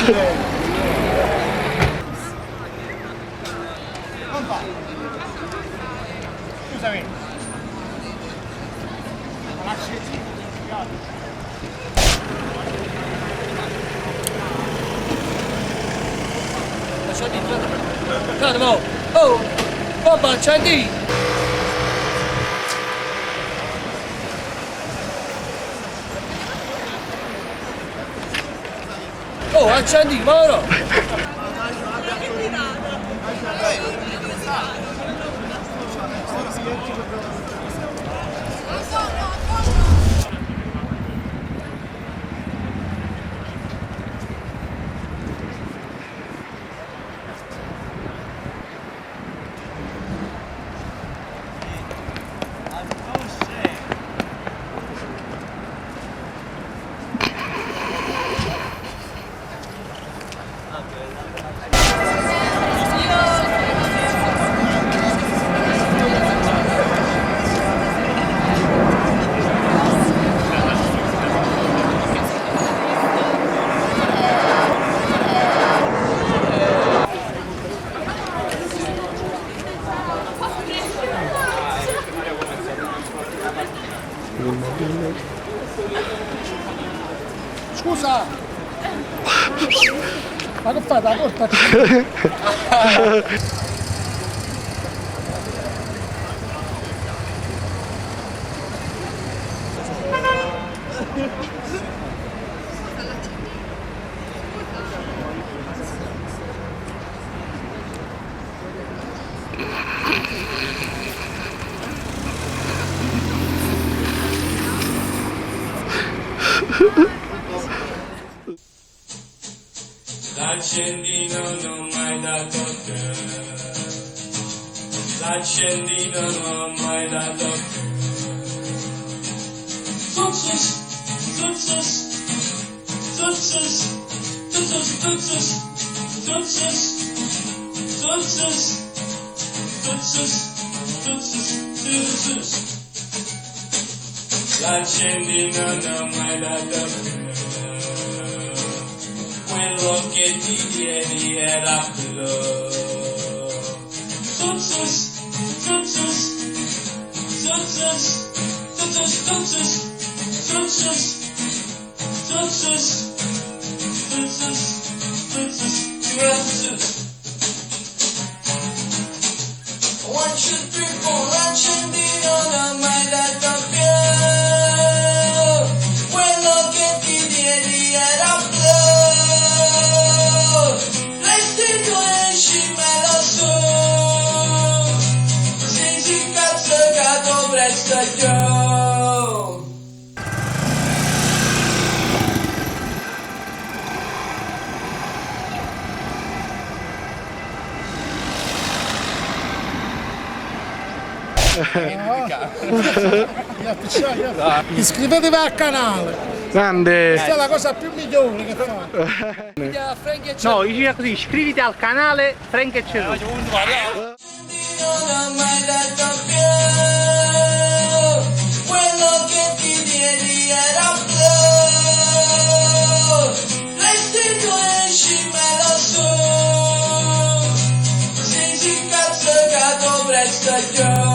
Non va. Scusami. Accendini. Calma, oh, papà, accendini! Oh, accendini, ma no! Scusa! Ma che fate? La porta? L'accendino non mai dato te, l'accendino non mai dato te. Zuzus, zuzus, zuzus, zuzus, zuzus, zuzus, zuzus, zuzus, zuzus, zuzus. L'accendino non mai dato te. Quello che ti diedi era blu. Zuzus, zuzus, zuzus, zuzus, zuzus, zuzus, zuzus, zuzus, zuzus, zuzus. 1, 2, 3, 4, l'accendino non mai dato più. Quello che ti diedi era blu. Restituiscimelo su, se si cazzo cato presto io. Iscrivetevi al canale, Grande. questa è la cosa più migliore che fa. No, dice così, iscriviti al canale Frank e Cerrone. Non ho mai dato più, quello che ti diedi era blu. Restituiscimelo su, se si cazzo cato presto io.